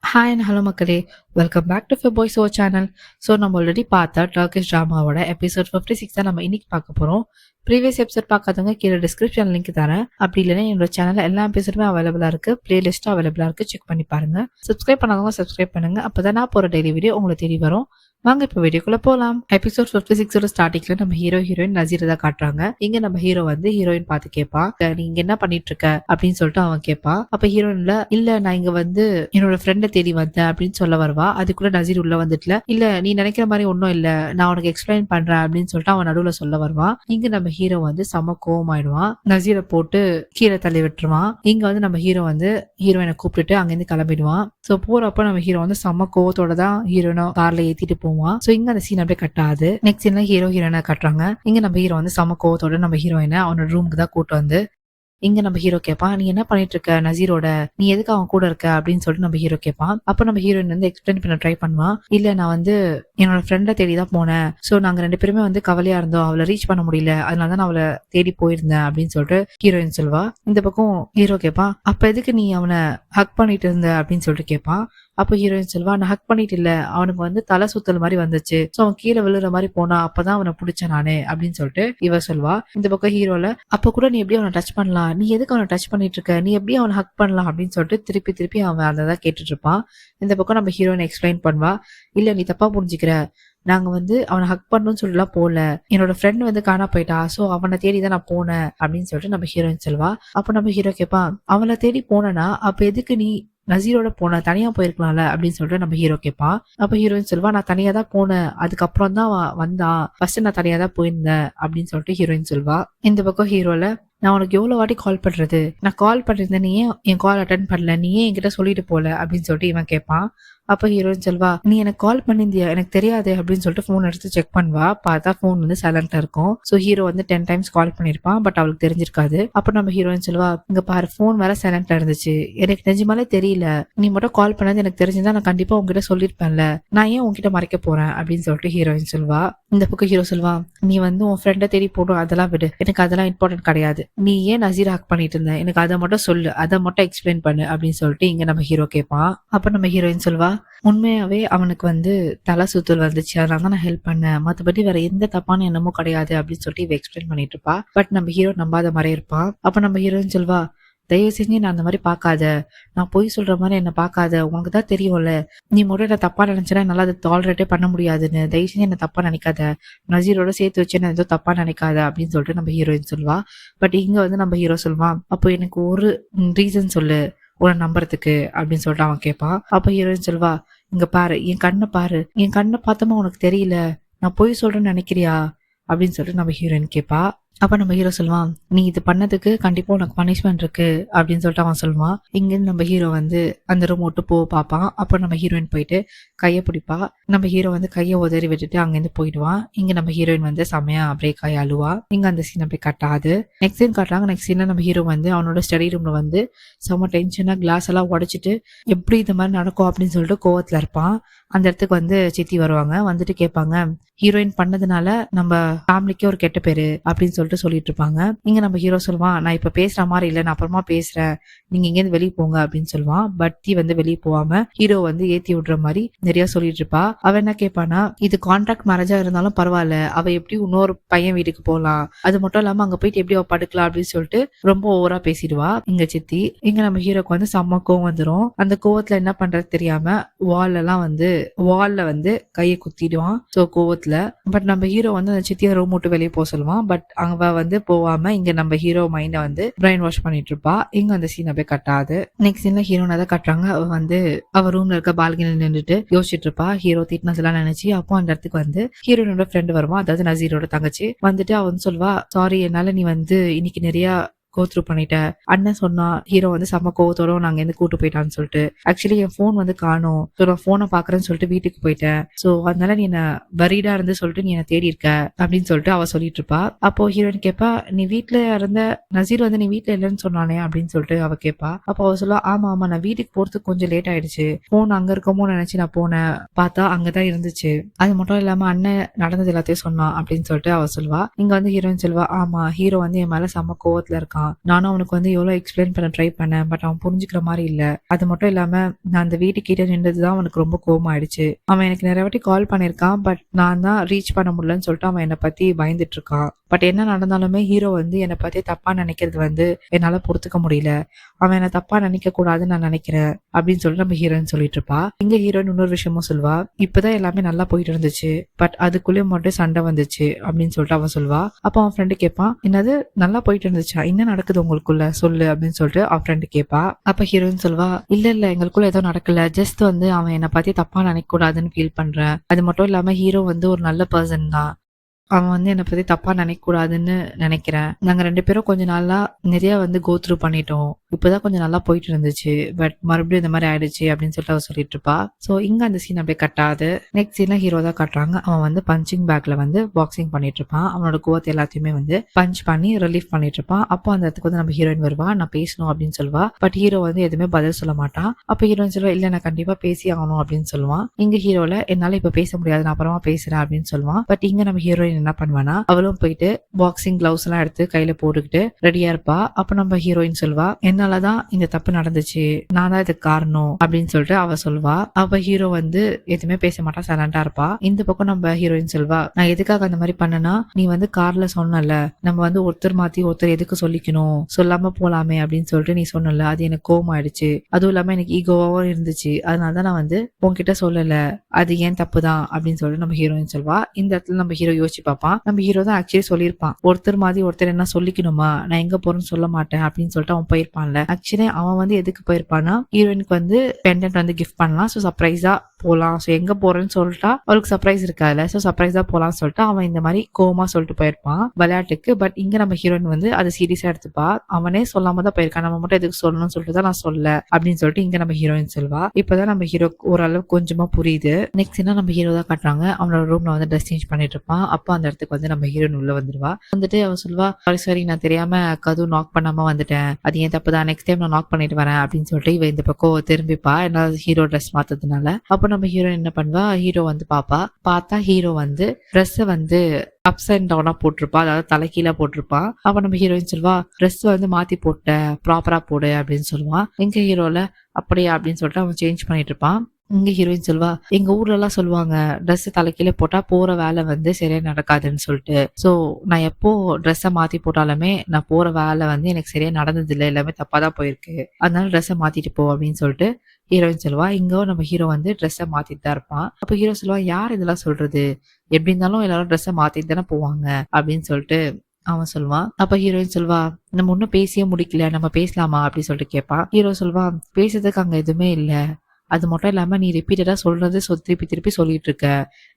Hi and hello மக்களே, welcome back to boys o channel. So நம்ம already பார்த்த Turkish ட்ராமாவோட எபிசோட் 56 தான் நம்ம இன்னைக்கு பார்க்க போகிறோம். ப்ரீவியஸ் எபிசோட் பார்க்காதவங்க கீழே டிஸ்கிரிப்ஷன் லிங்க் தரேன். அப்படி இல்லைன்னா என்னோட சேனல் எல்லா எபிசோடுமே அவைலபிளாக இருக்குது, பிளேலிஸ்ட்டும் அவைலபிளாக இருக்குது, செக் பண்ணி பாருங்க. சப்ஸ்கிரைப் பண்ணாதவங்க சப்ஸ்கிரைப் பண்ணுங்க, அப்போ தான் நான் போகிற டெய்லி வீடியோ உங்களுக்கு தேடி வரும். வாங்க இப்போ வீடியோக்குள்ள போகலாம். எபிசோட் 56ஓட ஸ்டார்டிங்ல நம்ம ஹீரோயின் நசீரை தான் காட்டுறாங்க. இங்க நம்ம ஹீரோ வந்து ஹீரோயின் பார்த்து கேட்பா, நீங்க என்ன பண்ணிட்டு இருக்க அப்படின்னு சொல்லிட்டு அவன் கேட்பா. அப்ப ஹீரோயின்ல இல்ல நான் இங்க வந்து என்னோட ஃப்ரெண்டை தேடி வந்தேன் அப்படின்னு சொல்ல வருவா. அதுக்குள்ள நசீர் உள்ள வந்துட்டுல இல்ல நீ நினைக்கிற மாதிரி ஒன்னும் இல்ல, நான் உனக்கு எக்ஸ்பிளைன் பண்றேன் அப்படின்னு சொல்லிட்டு அவன் நடுவுல சொல்ல வருவான். இங்க நம்ம ஹீரோ வந்து செம கோவமாயிடுவான், நசீரை போட்டு கீழே தள்ளி விட்டுருவான். இங்க வந்து நம்ம ஹீரோ வந்து ஹீரோயினை கூப்பிட்டுட்டு அங்கிருந்து கிளம்பிடுவான். சோ போறப்ப நம்ம ஹீரோ வந்து செம கோவத்தோட தான் ஹீரோயினை கார்ல ஏத்திட்டு போவான். சோ இங்க அந்த சீன் அப்படியே கட் ஆகுது. நெக்ஸ்ட் சீன்ல ஹீரோயினை கட்டுறாங்க. இங்க நம்ம ஹீரோ வந்து செம கோவத்தோட நம்ம ஹீரோயினை அவனோட ரூமுக்கு தான் கூட்டு வந்து இங்க நம்ம ஹீரோ கேட்பான், நீ என்ன பண்ணிட்டு இருக்க நசீரோட, நீ எதுக்கு அவன் கூட இருக்க அப்படின்னு சொல்லிட்டு நம்ம ஹீரோ கேட்பான். அப்ப நம்ம ஹீரோயின் வந்து எக்ஸ்பிளைன் பண்ண ட்ரை பண்ணுவான். இல்ல நான் வந்து என்னோட ஃப்ரெண்டை தேடிதான் போனேன். சோ நாங்க ரெண்டு பேருமே வந்து கவலையா இருந்தோம், அவளை ரீச் பண்ண முடியல, அதனாலதான் நான் அவளை தேடி போயிருந்தேன் அப்படின்னு சொல்லிட்டு ஹீரோயின் சொல்வா. இந்த பக்கம் ஹீரோ கேட்பான், அப்ப எதுக்கு நீ அவனை ஹக் பண்ணிட்டு இருந்த அப்படின்னு சொல்லிட்டு கேட்பான். அப்ப ஹீரோயின் சொல்வா, நான் ஹக் பண்ணிட்டு இல்ல, அவனுக்கு வந்து தலை சுத்தல் மாதிரி வந்துச்சு, சோ அவன் கீழே விழுற மாதிரி போனா, அப்பதான் அவனை பிடிச்ச நானே அப்படின்னு சொல்லிட்டு இவ சொல்வா. இந்த பக்கம் ஹீரோல அப்ப கூட நீ எப்படி அவனை டச் பண்ணலாம், நீ எதுக்கு அவனை டச் பண்ணிட்டு இருக்க, நீ எப்படி அவனை ஹக் பண்ணலாம் அப்படின்னு சொல்லிட்டு திருப்பி திருப்பி அவன் அதான் கேட்டுட்டு இருப்பான். இந்த பக்கம் நம்ம ஹீரோயின் எக்ஸ்பிளைன் பண்ணுவா, இல்ல நீ தப்பா புரிஞ்சுக்கிற, நாங்க வந்து அவனை ஹக் பண்ணணும்னு சொல்லலாம் போல, என்னோட ஃப்ரெண்ட் வந்து காணா போயிட்டா, சோ அவனை தேடிதான் நான் போனேன் அப்படின்னு சொல்லிட்டு நம்ம ஹீரோயின் சொல்வா. அப்ப நம்ம ஹீரோ கேட்பான், அவளை தேடி போனா அப்ப எதுக்கு நீ நசீரோட போன, தனியா போயிருக்கலாம்ல அப்படின்னு சொல்லிட்டு நம்ம ஹீரோ கேட்பான். அப்ப ஹீரோயின் சொல்வா, நான் தனியா தான் போனேன், அதுக்கப்புறம் தான் வந்தான், ஃபர்ஸ்ட் நான் தனியா தான் போயிருந்தேன் அப்படின்னு சொல்லிட்டு ஹீரோயின் சொல்வா. இந்த பக்கம் ஹீரோல நான் உனக்கு எவ்வளவு வாட்டி கால் பண்றது, நான் கால் பண்ணிருந்தேன், நீ ஏன் என் கால் அட்டன் பண்ணல, நீ ஏன் என்கிட்ட சொல்லிட்டு போல அப்படின்னு சொல்லிட்டு இவன் கேட்பான். அப்ப ஹீரோயின் சொல்வா, நீ எனக்கு கால் பண்ணிருந்தியா, எனக்கு தெரியாது அப்படின்னு சொல்லிட்டு போன் எடுத்து செக் பண்ணுவா. பார்த்தா போன் வந்து சைலண்டா இருக்கும். சோ ஹீரோ வந்து 10 டைம்ஸ் கால் பண்ணிருப்பான், பட் அவளுக்கு தெரிஞ்சிருக்காது. அப்ப நம்ம ஹீரோயின் சொல்வா, இங்க பாரு போன் வேற சைலண்டா இருந்துச்சு, எனக்கு நிஜமாலே தெரியல, நீ மட்டும் கால் பண்ணது எனக்கு தெரிஞ்சிருந்தா நான் கண்டிப்பா உங்ககிட்ட சொல்லிருப்பேன்ல, நான் ஏன் உங்ககிட்ட மறைக்க போறேன் அப்படின்னு சொல்லிட்டு ஹீரோயின் சொல்வா. இந்த பக்கம் ஹீரோ சொல்வா, நீ வந்து உன் ஃப்ரெண்டை தேடி போடும், அதெல்லாம் விடு, எனக்கு அதெல்லாம் இம்பார்ட்டன்ட் கிடையாது, நீ ஏன் நசீர் ஹக் பண்ணிட்டு இருந்த, எனக்கு அதை மட்டும் சொல்லு, அதை மட்டும் எக்ஸ்பிளைன் பண்ணு அப்படின்னு சொல்லிட்டு இங்க நம்ம ஹீரோ கேட்பான். அப்ப நம்ம ஹீரோயின் சொல்வா, உண்மையாவே அவனுக்கு வந்து தலை சுத்தல் வந்துச்சு, அதனால தான் நான் ஹெல்ப் பண்ணேன், மத்தபடி வேற எந்த தப்பான எண்ணமும் கிடையாது அப்படின்னு சொல்லிட்டு இவ எக்ஸ்பிளைன் பண்ணிட்டு இருப்பா. பட் நம்ம ஹீரோ நம்பாத மாதிரி இருப்பான். அப்ப நம்ம ஹீரோயின் சொல்வா, தயவு செஞ்சு நான் அந்த மாதிரி பாக்காத, நான் பொய் சொல்ற மாதிரி என்ன பாக்காத, உனக்கு தான் தெரியும்ல, நீ மட்டும் என்ன தப்பா நினைச்சா என்னால அதை டாலரேட்டே பண்ண முடியாதுன்னு, தயவு செஞ்சு என்ன தப்பா நினைக்காத, நசீரோட சேர்த்து வச்சு என்ன ஏதோ தப்பா நினைக்காத அப்படின்னு சொல்லிட்டு நம்ம ஹீரோயின் சொல்வா. பட் இங்க வந்து நம்ம ஹீரோ சொல்வான், அப்போ எனக்கு ஒரு ரீசன் சொல்லு உன்னை நம்புறதுக்கு அப்படின்னு சொல்லிட்டு அவன் கேட்பான். அப்ப ஹீரோயின் சொல்வா, இங்க பாரு, என் கண்ணை பாரு, என் கண்ணை பார்த்தமா உனக்கு தெரியல, நான் பொய் சொல்றேன்னு நினைக்கிறியா அப்படின்னு சொல்லிட்டு நம்ம ஹீரோயின் கேட்பா. அப்ப நம்ம ஹீரோ சொல்லுவான், நீ இது பண்ணதுக்கு கண்டிப்பா உனக்கு பனிஷ்மெண்ட் இருக்கு அப்படின்னு சொல்லிட்டு அவன் சொல்லுவான். இங்கிருந்து நம்ம ஹீரோ வந்து அந்த ரூம் விட்டு பார்ப்பான். அப்ப நம்ம ஹீரோயின் போயிட்டு கையை பிடிப்பா. நம்ம ஹீரோ வந்து கையை உதறி விட்டுட்டு அங்கிருந்து போயிடுவான். இங்க நம்ம ஹீரோயின் வந்து செமையா பிரேக் ஆகி அழுவா. இங்க அந்த சீன் அப்படியே கட்டாது. நெக்ஸ்ட் சீன் காட்டுறாங்க. நெக்ஸ்ட் சீன்ல நம்ம ஹீரோ வந்து அவனோட ஸ்டடி ரூம்ல வந்து செம்ம டென்ஷனா கிளாஸ் எல்லாம் உடைச்சிட்டு எப்படி இந்த மாதிரி நடக்கும் அப்படின்னு சொல்லிட்டு கோவத்துல இருப்பான். அந்த இடத்துக்கு வந்து சித்தி வருவாங்க. வந்துட்டு கேட்பாங்க, ஹீரோயின் பண்ணதுனால நம்ம ஃபேமிலிக்கே ஒரு கெட்ட பேரு அப்படின்னு சொல்லிட்டு இருப்பாங்க. இங்க நம்ம ஹீரோ சொல்லுவான், நான் இப்ப பேசுற மாதிரி இல்ல, நான் அப்புறமா பேசுறேன், நீங்க இங்கேருந்து வெளியே போங்க அப்படின்னு சொல்லுவான். பட் வந்து வெளியே போகாம ஹீரோ வந்து ஏத்தி விடுற மாதிரி நிறைய சொல்லிட்டு இருப்பா. அவ என்ன கேட்பானா, இது கான்ட்ராக்ட் மேரேஜா இருந்தாலும் பரவாயில்ல, அவ எப்படி இன்னொரு பையன் வீட்டுக்கு போகலாம், அது மட்டும் இல்லாம அங்க போயிட்டு எப்படி அவ படுக்கலாம் அப்படின்னு சொல்லிட்டு ரொம்ப ஓவரா பேசிடுவா இங்க சித்தி. இங்க நம்ம ஹீரோக்கு வந்து செம்ம கோவம் வந்துடும். அந்த கோவத்துல என்ன பண்றது தெரியாம வால்ல வந்து கையை குத்திடுவான். சோ கோவத்துல பட் நம்ம ஹீரோ வந்து அந்த சித்தியை ரூம் விட்டு வெளியே போக சொல்லுவான். பட் அங்க வந்து போவாம இங்க நம்ம ஹீரோ மைண்ட வந்து பிரைன் வாஷ் பண்ணிட்டு இருப்பா. இங்க அந்த சீன் அப்படியே கட்டாது. நெக்ஸ்ட் சீன்ல ஹீரோனை தான் கட்டுறாங்க. அவ வந்து அவ ரூம்ல இருக்க பால்கனில நின்றுட்டு யோசிச்சுட்டு இருப்பா. ஹீரோ திட்டினதெல்லாம் நினைச்சு அப்போ அந்த இடத்துக்கு வந்து ஹீரோனோட ஃப்ரெண்டு வருவான், அதாவது நசீரோட தங்கச்சி. வந்துட்டு அவ வந்து சொல்வா, சாரி என்னால நீ வந்து இன்னைக்கு நிறைய கோத்ரூ பண்ணிட்ட, அண்ணன் சொன்னா ஹீரோ வந்து செம்ம கோவத்தோட நாங்க இருந்து கூட்டு போயிட்டான்னு சொல்லிட்டு, ஆக்சுவலி என் போன் வந்து காணும், சோ நான் போனை பாக்குறேன்னு சொல்லிட்டு வீட்டுக்கு போயிட்டேன், சோ அதனால நீ என்ன வரிடா இருந்து சொல்லிட்டு நீ என்ன தேடி இருக்க அப்படின்னு சொல்லிட்டு அவ சொல்லிட்டு இருப்பா. அப்போ ஹீரோயின் கேட்பா, நீ வீட்டுல இருந்த, நசீர் வந்து நீ வீட்டுல இல்லைன்னு சொன்னானே அப்படின்னு சொல்லிட்டு அவ கேட்பா. அப்போ அவ சொல்லுவா, ஆமா ஆமா நான் வீட்டுக்கு போறதுக்கு கொஞ்சம் லேட் ஆயிடுச்சு, போன் அங்க இருக்கமோ நினைச்சு நான் போனேன், பார்த்தா அங்கதான் இருந்துச்சு, அது மட்டும் இல்லாம அண்ணன் நடந்தது எல்லாத்தையும் சொன்னான் அப்படின்னு சொல்லிட்டு அவ சொல்லுவா. இங்க வந்து ஹீரோயின் சொல்லுவா, ஆமா ஹீரோ வந்து என் மேல செம்ம கோவத்துல இருக்கான், இருக்கான். நானும் அவனுக்கு வந்து எவ்வளவு எக்ஸ்பிளைன் பண்ண ட்ரை பண்ணேன், பட் அவன் புரிஞ்சுக்கிற மாதிரி இல்ல. அது மட்டும் இல்லாம நான் அந்த வீட்டு கிட்ட நின்றதுதான் அவனுக்கு ரொம்ப கோவம் ஆயிடுச்சு. அவன் எனக்கு நிறைய வாட்டி கால் பண்ணிருக்கான், பட் நான் தான் ரீச் பண்ண முடியலன்னு சொல்லிட்டு அவன் என்னை பத்தி பயந்துட்டு இருக்கான். பட் என்ன நடந்தாலுமே ஹீரோ வந்து என்னை பத்தி தப்பா நினைக்கிறது வந்து என்னால பொறுத்துக்க முடியல. அவன் என்ன தப்பா நினைக்க கூடாதுன்னு நான் நினைக்கிறேன் அப்படின்னு சொல்லிட்டு நம்ம ஹீரோயின் சொல்லிட்டு இருப்பா. இங்க ஹீரோயின் இன்னொரு விஷயமும் சொல்வா, இப்பதான் எல்லாமே நல்லா போயிட்டு இருந்துச்சு, பட் அதுக்குள்ளே மட்டும் சண்டை வந்துச்சு அப்படின்னு சொல்லிட்டு அவன் சொல்வா. அப்ப அவன் ஃப்ரெண்டு கேட்பான், என்னது நல்லா போயிட்டு இருந்துச்சா, என்ன நடக்குது உங்களுக்குள்ள சொல்லு அப்படின்னு சொல்லிட்டு அவன் ஃப்ரெண்டு கேட்பா. அப்ப ஹீரோயின் சொல்வா, இல்ல எங்களுக்குள்ள ஏதோ நடக்கல, ஜஸ்ட் வந்து அவன் என்னை பத்தி தப்பா நினைக்க கூடாதுன்னு ஃபீல் பண்றேன். அது மட்டும் இல்லாம ஹீரோ வந்து ஒரு நல்ல பர்சன் தான், அவன் வந்து என்னை பத்தி தப்பா நினைக்க கூடாதுன்னு நினைக்கிறேன். நாங்க 2 பேரும் கொஞ்ச நாளா நிறைய வந்து கோ த்ரூ பண்ணிட்டோம், இப்பதான் கொஞ்சம் நல்லா போயிட்டு இருந்துச்சு, பட் மறுபடியும் இந்த மாதிரி ஆயிடுச்சு அப்படின்னு சொல்லிட்டு அவ சொல்லிட்டு இருப்பா. சோ இங்க அந்த சீன் அப்படியே கட்டாது. நெக்ஸ்ட் சீன்ல ஹீரோ தான் காட்டுறாங்க. அவன் வந்து பஞ்சிங் பேக்ல வந்து பாக்ஸிங் பண்ணிட்டு இருப்பான். அவனோட கோவத்தை எல்லாத்தையுமே வந்து பஞ்ச் பண்ணி ரிலீஃப் பண்ணிட்டு இருப்பான். அப்போ அந்த இடத்துக்கு வந்து நம்ம ஹீரோயின் வருவா, நான் பேசணும் அப்படின்னு சொல்லுவா. பட் ஹீரோ வந்து எதுவுமே பதில் சொல்ல மாட்டான். அப்ப ஹீரோயின் சொல்லுவா, இல்ல நான் கண்டிப்பா பேசி ஆகணும் அப்படின்னு சொல்லுவான். இங்க ஹீரோல என்னால இப்ப பேச முடியாது, நான் அப்புறமா பேசுறேன் அப்படின்னு சொல்லுவான். பட் இங்க நம்ம ஹீரோயின் என்ன பண்ணுவானா, அவளும் போயிட்டு பாக்ஸிங் கிளவுஸ் எல்லாம் எடுத்து கையில போட்டுக்கிட்டு ரெடியா இருப்பா. அப்ப நம்ம ஹீரோயின் சொல்வா, என்னாலதான் இந்த தப்பு நடந்துச்சு, நான் தான் இதுக்கு காரணம் அப்படின்னு சொல்லிட்டு அவ சொல்வா. அவ ஹீரோ வந்து எதுவுமே பேச மாட்டா, சைலண்டா இருப்பா. இந்த பக்கம் நம்ம ஹீரோயின் சொல்வா, நான் எதுக்காக அந்த மாதிரி பண்ணனா, நீ வந்து கார்ல சொன்னல நம்ம வந்து ஒருத்தர் மாத்தி ஒருத்தர் எதுக்கு சொல்லிக்கணும், சொல்லாம போலாமே அப்படின்னு சொல்லிட்டு நீ சொன்னல, அது எனக்கு கோவம் ஆயிடுச்சு, அதுவும் இல்லாம எனக்கு ஈகோவாவும் இருந்துச்சு, அதனாலதான் நான் வந்து உன்கிட்ட சொல்லல, அது ஏன் தப்பு தான் அப்படின்னு சொல்லிட்டு நம்ம ஹீரோயின் சொல்வா. இந்த இடத்துல நம்ம ஹீரோ யோசிச்சு பார்ப்பான். நம்ம ஹீரோ தான் ஆக்சுவலி சொல்லியிருப்பான், ஒருத்தர் மாதிரி ஒருத்தர் என்ன சொல்லிக்கணுமா, நான் எங்க போறேன்னு சொல்ல மாட்டேன் அப்படின்னு சொல்லிட்டு அவன் போயிருப்பான்ல. ஆக்சுவலி அவன் வந்து எதுக்கு போயிருப்பான்னா, ஹீரோயினுக்கு வந்து பெண்டன்ட் வந்து கிஃப்ட் பண்ணலாம், ஸோ சர்ப்ரைஸா போலாம், ஸோ எங்க போறேன்னு சொல்லிட்டா அவளுக்கு சர்ப்ரைஸ் இருக்காதுல்ல, ஸோ சர்ப்ரைஸா போலாம்னு சொல்லிட்டு அவன் இந்த மாதிரி கோவமா சொல்லிட்டு போயிருப்பான் விளையாட்டுக்கு. பட் இங்க நம்ம ஹீரோயின் வந்து அதை சீரியஸா எடுத்துப்பா. அவனே சொல்லாம தான் போயிருக்கான், நம்ம மட்டும் எதுக்கு சொல்லணும்னு சொல்லிட்டு தான் நான் சொல்ல அப்படின்னு சொல்லிட்டு இங்க நம்ம ஹீரோயின் சொல்வா. இப்பதான் நம்ம ஹீரோ ஓரளவு கொஞ்சமா புரியுது. நெக்ஸ்ட் என்ன நம்ம ஹீரோ தான் காட்டுறாங்க. அவனோட ரூம்ல வந்து ட்ரெஸ் சேஞ்ச் பண்ணிட்டு இருப்பான். அப்போ அந்த இடத்துக்கு வந்து நம்ம ஹீரோயின் உள்ள வந்துருவா. வந்துட்டு அவன் சொல்வா, சாரி நான் தெரியாம கதவு நாக் பண்ணாம வந்துட்டேன், அது ஏன் தப்பு தான், நெக்ஸ்ட் டைம் நான் நாக் பண்ணிட்டு வரேன் அப்படின்னு சொல்லிட்டு இவ இந்த பக்கம் திரும்பிப்பா, ஏன்னா ஹீரோ ட்ரெஸ் மாத்ததுனால. அப்போ நம்ம ஹீரோ என்ன பண்ணுவா, ஹீரோ வந்து பார்த்தா ஹீரோ வந்து ட்ரெஸ் வந்து அப்ஸ் அண்ட் டவுனா போட்டிருப்பா, அதாவது தலைக்கீழ போட்டிருப்பா. அப்ப நம்ம ஹீரோயின் சொல்வா, ட்ரெஸ் வந்து மாத்தி போட்ட, ப்ராப்பரா போடு அப்படின்னு சொல்லுவான். எங்க ஹீரோல அப்படியா அப்படின்னு சொல்லிட்டு அவன் சேஞ்ச் பண்ணிட்டு இருப்பான். இங்க ஹீரோயின் சொல்வா, எங்க ஊர்ல எல்லாம் சொல்லுவாங்க, ட்ரெஸ் தலைக்கீழ போட்டா போற வேலை வந்து சரியா நடக்காதுன்னு சொல்லிட்டு, சோ நான் எப்போ ட்ரெஸ்ஸை மாத்தி போட்டாலுமே நான் போற வேலை வந்து எனக்கு சரியா நடந்தது இல்லை, எல்லாமே தப்பா தான் போயிருக்கு, அதனால ட்ரெஸ்ஸை மாத்திட்டு போ அப்படின்னு சொல்லிட்டு ஹீரோயின் சொல்லுவா. இங்க நம்ம ஹீரோ வந்து ட்ரெஸ்ஸை மாத்திட்டு தான் இருப்பான். அப்ப ஹீரோ சொல்லுவா, யார் இதெல்லாம் சொல்றது, எப்படி இருந்தாலும் எல்லாரும் ட்ரெஸ்ஸை மாத்திட்டு தானே போவாங்க அப்படின்னு சொல்லிட்டு அவன் சொல்லுவான். அப்ப ஹீரோயின் சொல்வா, நம்ம ஒன்னும் பேசியே முடிக்கல, நம்ம பேசலாமா அப்படின்னு சொல்லிட்டு கேட்பான். ஹீரோ சொல்வான், பேசுறதுக்கு அங்க எதுவுமே இல்ல, அது மட்டும் இல்லாம நீ ரிப்பீட்டடா சொல்றது திருப்பி சொல்லிட்டு இருக்க,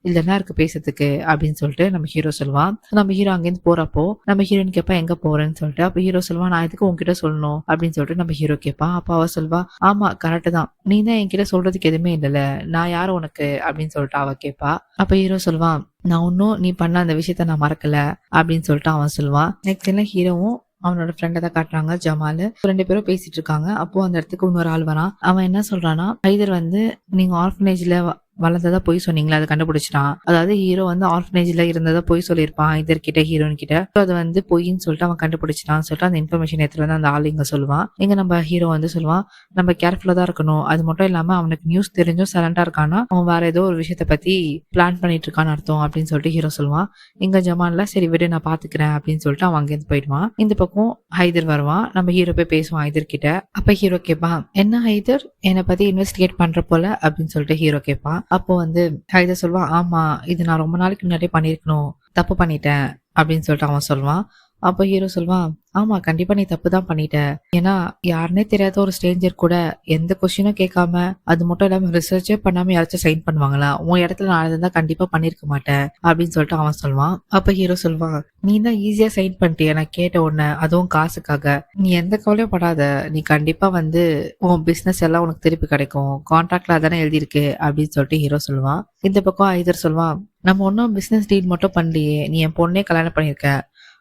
இல்லைன்னா இருக்கு பேசுறதுக்கு அப்படின்னு சொல்லிட்டு நம்ம ஹீரோ சொல்லுவான். நம்ம ஹீரோ அங்கேருந்து போறப்போ நம்ம ஹீரோயின் கேட்பா, எங்க போறேன்னு சொல்லிட்டு. அப்ப ஹீரோ சொல்லுவான், நான் எதுக்கு உன்கிட்ட சொல்லணும் அப்படின்னு சொல்லிட்டு நம்ம ஹீரோ கேட்பான். அப்ப அவ சொல்வா, ஆமா கரெக்ட் தான், நீ தான் என்கிட்ட சொல்றதுக்கு எதுவுமே இல்லைல்ல, நான் யாரும் உனக்கு அப்படின்னு சொல்லிட்டு அவ கேட்பா. அப்ப ஹீரோ சொல்வான், நான் ஒன்னும் நீ பண்ண அந்த விஷயத்த நான் மறக்கல அப்படின்னு சொல்லிட்டு அவன் சொல்லுவான். நெக்ஸ்ட் என்ன ஹீரோவும் அவனோட ஃப்ரெண்டை தான் காட்டுறாங்க, ஜமாலு. 2 பேரும் பேசிட்டு இருக்காங்க. அப்போ அந்த இடத்துக்கு இன்னொரு ஆள் வரான். அவன் என்ன சொல்றான்னா, ஹைதர் வந்து நீங்க ஆர்ஃபனேஜ்ல வளர்ந்ததா போய் சொன்னீங்களா, அதை கண்டுபிடிச்சிட்டான். அதாவது ஹீரோ வந்து ஆர்ஃபனேஜ்ல இருந்ததா போய் சொல்லியிருப்பான் இதர் கிட்ட, ஹீரோயின் கிட்ட. அது வந்து பொய்ன்னு சொல்லிட்டு அவன் கண்டுபிடிச்சிட்டான்னு சொல்லிட்டு அந்த இன்ஃபர்மேஷன் எடுத்துட்டு வந்து அந்த ஆள் இங்க சொல்லுவான். இங்க நம்ம ஹீரோ வந்து சொல்லுவான், நம்ம கேர்ஃபுல்லா தான் இருக்கணும், அது மட்டும் இல்லாம அவனுக்கு நியூஸ் தெரிஞ்சும் சைலண்டா இருக்கானா, அவன் வேற ஏதோ ஒரு விஷயத்த பத்தி பிளான் பண்ணிட்டு இருக்கான்னு அர்த்தம் அப்படின்னு சொல்லிட்டு ஹீரோ சொல்லுவான். இங்க ஜமான்ல சரி விடு நான் பாத்துக்கிறேன் அப்படின்னு சொல்லிட்டு அவன் அங்கேருந்து போயிடுவான். இந்த பக்கம் ஹைதர் வருவான். நம்ம ஹீரோ போய் பேசுவான் ஹைதர் கிட்ட. அப்ப ஹீரோ கேட்பான், என்ன ஹைதர் என்னை பத்தி இன்வெஸ்டிகேட் பண்ற போல அப்படின்னு சொல்லிட்டு ஹீரோ கேட்பான். அப்போ வந்து ஹைதர் சொல்வான், ஆமா இது நான் ரொம்ப நாளைக்கு முன்னாடியே பண்ணிருக்கணும், தப்பு பண்ணிட்டேன் அப்படின்னு சொல்லிட்டு அவன் சொல்லுவான். அப்ப ஹீரோ சொல்வான், ஆமா கண்டிப்பா நீ தப்பு தான் பண்ணிட்ட, ஏன்னா யாருன்னே தெரியாத ஒரு ஸ்ட்ரேஞ்சர் கூட எந்த கொஸ்டினும் கேட்காம, அது மட்டும் இல்லாம ரிசர்ச்சே பண்ணாம யாராச்சும் சைன் பண்ணுவாங்களா, உன் இடத்துல நான் இருந்தா கண்டிப்பா பண்ணிருக்க மாட்டேன் அப்படின்னு சொல்லிட்டு அவன் சொல்லுவான். அப்ப ஹீரோ சொல்வான், நீ தான் ஈஸியா சைன் பண்ணிட்டிய நான் கேட்ட உடனே, அதுவும் காசுக்காக, நீ எந்த கவலையும் படாத, நீ கண்டிப்பா வந்து உன் பிசினஸ் எல்லாம் உனக்கு திருப்பி கிடைக்கும், கான்ட்ராக்ட்ல அதானே எழுதியிருக்கு அப்படின்னு சொல்லிட்டு ஹீரோ சொல்லுவான். இந்த பக்கம் ஹைதர் சொல்வான், நம்ம ஒன்னும் பிசினஸ் டீல் மட்டும் பண்ணலையே, நீ என் பொண்ணே கல்யாணம் பண்ணிருக்க,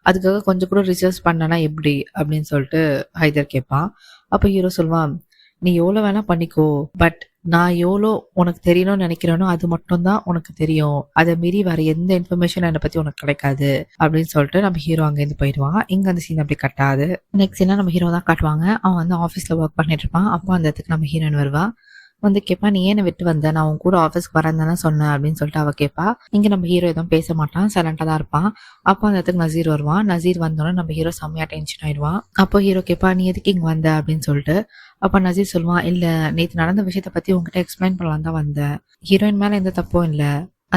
அதுக்காக கொஞ்சம் கூட ரிசர்ச் பண்ணனா எப்படி அப்படின்னு சொல்லிட்டு ஹைதர் கேட்பான். அப்ப ஹீரோ சொல்வான், நீ எவ்வளவு வேணா பண்ணிக்கோ, பட் நான் எவ்வளோ உனக்கு தெரியணும்னு நினைக்கிறேனோ அது மட்டும் தான் உனக்கு தெரியும். அதை மீறி வேற எந்த இன்ஃபர்மேஷன் என்னை பத்தி உனக்கு கிடைக்காது அப்படின்னு சொல்லிட்டு நம்ம ஹீரோ அங்கேருந்து போயிடுவான். இங்க அந்த சீன் அப்படி கட்டாது. நெக்ஸ்ட் என்ன நம்ம ஹீரோ தான் காட்டுவாங்க. அவன் வந்து ஆஃபீஸ்ல ஒர்க் பண்ணிட்டு இருப்பான். அப்போ அந்த இடத்துக்கு நம்ம ஹீரோயின் வருவா. வந்து கேட்பா, நீ ஏன் விட்டு வந்த, நான் உன் கூட ஆஃபீஸ்க்கு வரேன் தானே சொன்னேன் அப்படின்னு சொல்லிட்டு அவ கேட்பா. இங்க நம்ம ஹீரோ எதுவும் பேச மாட்டான், சைலண்டா தான் இருப்பான். அப்போ அந்த இடத்துக்கு நசீர் வருவான். நசீர் வந்தோடனே நம்ம ஹீரோ செம்மையா டென்ஷன் ஆயிடுவான். அப்போ ஹீரோ கேட்பா, நீ எதுக்கு இங்க வந்த அப்படின்னு சொல்லிட்டு. அப்ப நசீர் சொல்லுவான், இல்ல நேத்து நடந்த விஷயத்த பத்தி உங்ககிட்ட எக்ஸ்பிளைன் பண்ணலாம் தான் வந்தேன். ஹீரோயின் மேல எந்த தப்பும் இல்ல.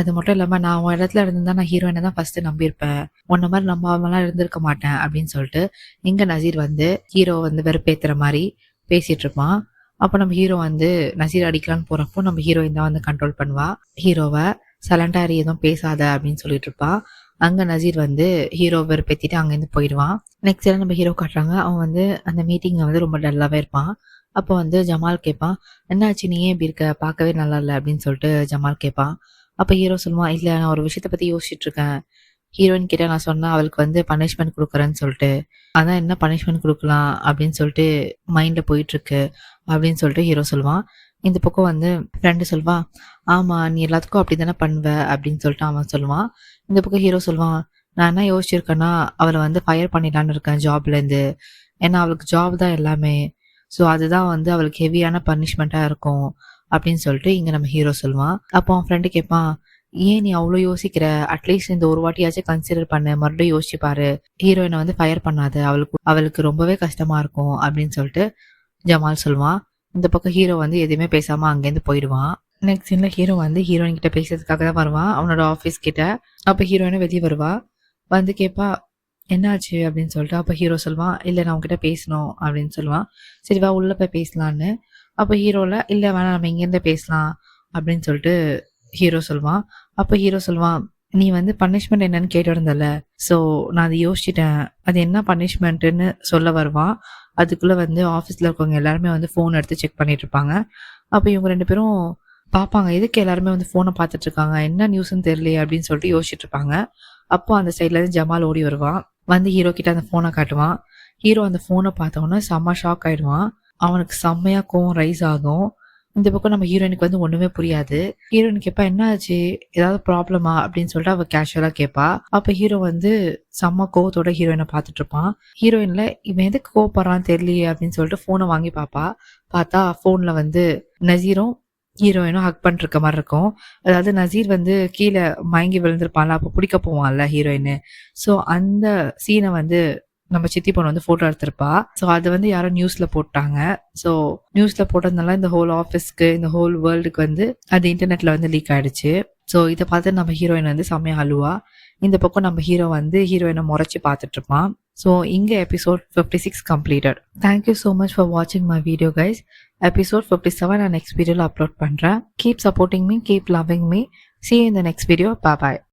அது மட்டும் இல்லாம நான் உன் இடத்துல இருந்திருந்தா நான் ஹீரோயினை தான் ஃபர்ஸ்ட் நம்பியிருப்பேன். உன்ன மாதிரி நம்பாமலாம் இருந்திருக்க மாட்டேன் அப்படின்னு சொல்லிட்டு இங்க நசீர் வந்து ஹீரோ வந்து வெறுப்பேத்துற மாதிரி பேசிட்டு இருப்பான். அப்போ நம்ம ஹீரோ வந்து நசீர் அடிக்கலான்னு போறப்போ நம்ம ஹீரோயின் தான் வந்து கண்ட்ரோல் பண்ணுவா ஹீரோவை. சலண்டாரி எதுவும் பேசாத அப்படின்னு சொல்லிட்டு இருப்பா. அங்க நசீர் வந்து ஹீரோ வெறுப்பேத்திட்டு அங்கேருந்து போயிடுவான். நெக்ஸ்ட் எல்லாம் நம்ம ஹீரோ காட்டுறாங்க. அவன் வந்து அந்த மீட்டிங்ல வந்து ரொம்ப டல்லாவே இருப்பான். அப்போ வந்து ஜமால் கேட்பான், என்னாச்சு நீ ஏன் இப்படி இருக்க, பார்க்கவே நல்லா இல்லை அப்படின்னு சொல்லிட்டு ஜமால் கேட்பான். அப்போ ஹீரோ சொல்லுவான், இல்லை நான் ஒரு விஷயத்த பத்தி யோசிச்சுட்டு இருக்கேன். ஹீரோயின் கிட்ட நான் சொன்னேன் அவளுக்கு வந்து பனிஷ்மெண்ட் கொடுக்குறேன்னு சொல்லிட்டு. அதான் என்ன பனிஷ்மெண்ட் கொடுக்கலாம் அப்படின்னு சொல்லிட்டு மைண்ட்ல போயிட்டு இருக்கு அப்படின்னு சொல்லிட்டு ஹீரோ சொல்லுவான். இந்த பக்கம் வந்து ஃப்ரெண்டு சொல்லுவான், ஆமா நீ எல்லாத்துக்கும் அப்படி தானே பண்ணுவ அப்படின்னு சொல்லிட்டு அவன் சொல்லுவான். இந்த பக்கம் ஹீரோ சொல்லுவான், நான் என்ன யோசிச்சிருக்கேன்னா அவளை வந்து ஃபயர் பண்ணிடலான்னு இருக்கேன் ஜாப்ல இருந்து. ஏன்னா அவளுக்கு ஜாப் தான் எல்லாமே. ஸோ அதுதான் வந்து அவளுக்கு ஹெவியான பனிஷ்மெண்ட்டா இருக்கும் அப்படின்னு சொல்லிட்டு இங்க நம்ம ஹீரோ சொல்லுவான். அப்போ அவன் ஃப்ரெண்டு கேட்பான், ஏன் நீ அவ்வளோ யோசிக்கிற, அட்லீஸ்ட் இந்த ஒரு வாட்டியாச்சும் கன்சிடர் பண்ணு, மறுபடியும் யோசிச்சு பாரு, ஹீரோயினை வந்து ஃபயர் பண்ணாத, அவளுக்கு அவளுக்கு ரொம்பவே கஷ்டமா இருக்கும் அப்படின்னு சொல்லிட்டு ஜமால் சொல்லுவான். இந்த பக்கம் ஹீரோ வந்து எதுவுமே பேசாம அங்கேருந்து போயிடுவான். நெக்ஸ்ட் சீன்ல ஹீரோ வந்து ஹீரோயின் கிட்ட பேசுறதுக்காக தான் வருவான் அவனோட ஆஃபீஸ் கிட்ட. அப்ப ஹீரோயினும் வெளியே வருவா. வந்து கேட்பா, என்னாச்சு அப்படின்னு சொல்லிட்டு. அப்ப ஹீரோ சொல்லுவான், இல்ல நான் உன்கிட்ட பேசணும் அப்படின்னு சொல்லுவான். சரி வா உள்ள போய் பேசலான்னு. அப்ப ஹீரோல, இல்ல வேணாம் நம்ம இங்கேருந்து பேசலாம் அப்படின்னு சொல்லிட்டு ஹீரோ சொல்லுவான். அப்ப ஹீரோ சொல்லுவான், நீ வந்து பனிஷ்மெண்ட் என்னன்னு கேட்டு இருந்தல, ஸோ நான் அதை யோசிச்சிட்டேன், அது என்ன பனிஷ்மெண்ட்டுன்னு சொல்ல வருவான். அதுக்குள்ள வந்து ஆஃபீஸ்ல இருக்கவங்க எல்லாருமே வந்து ஃபோன் எடுத்து செக் பண்ணிட்டு இருப்பாங்க. அப்போ இவங்க ரெண்டு பேரும் பார்ப்பாங்க, எதுக்கு எல்லாருமே வந்து ஃபோனை பார்த்துட்டு இருக்காங்க, என்ன நியூஸ்ன்னு தெரியலையே அப்படின்னு சொல்லிட்டு யோசிச்சுட்டு இருப்பாங்க. அப்போ அந்த சைட்ல இருந்து ஜமால் ஓடி வருவான். வந்து ஹீரோ கிட்ட அந்த ஃபோனை காட்டுவான். ஹீரோ அந்த ஃபோனை பார்த்தவொன்னே செம்ம ஷாக் ஆயிடுவான். அவனுக்கு செம்மையா கோவம் ரைஸ் ஆகும். இந்த பக்கம் நம்ம ஹீரோயினுக்கு வந்து ஒண்ணுமே புரியாது. ஹீரோயின் கேட்பா, என்ன ஆச்சு, ஏதாவது ப்ராப்ளமா அப்படின்னு சொல்லிட்டு அவ கேஷுவலா கேட்பா. அப்ப ஹீரோ வந்து செம்ம கோவத்தோட ஹீரோயினை பார்த்துட்டு இருப்பான். ஹீரோயின்ல இவன் எதுக்கு கோவப்படுறான்னு தெரியலையே அப்படின்னு சொல்லிட்டு போனை வாங்கி பாப்பா. பார்த்தா போன்ல வந்து நசீரும் ஹீரோயினும் ஹக் பண்ணிட்டு இருக்க மாதிரி இருக்கும். அதாவது நசீர் வந்து கீழே மயங்கி விழுந்திருப்பான்ல, அப்ப பிடிக்க போவான்ல ஹீரோயின். ஸோ அந்த சீனை வந்து நம்ம சித்தி பொண்ணு வந்து போட்டோ எடுத்திருப்பா. ஸோ அது வந்து யாரோ நியூஸ்ல போட்டாங்க. ஸோ நியூஸ்ல போட்டதுனால இந்த ஹோல் ஆஃபீஸ்க்கு, இந்த ஹோல் வேர்ல்டுக்கு வந்து அது இன்டர்நெட்ல வந்து லீக் ஆயிடுச்சு. ஸோ இதை பார்த்து நம்ம ஹீரோயின் வந்து செம்மையா அழுவா. இந்த பக்கம் நம்ம ஹீரோ வந்து ஹீரோயினை முறைச்சு பார்த்துட்டு இருப்பான். ஸோ இங்க episode 56 completed. Thank you so much for watching my video guys. Episode 57 நான் next video அப்லோட் பண்றேன். Keep supporting me, keep loving me. See you in the next video. Bye bye.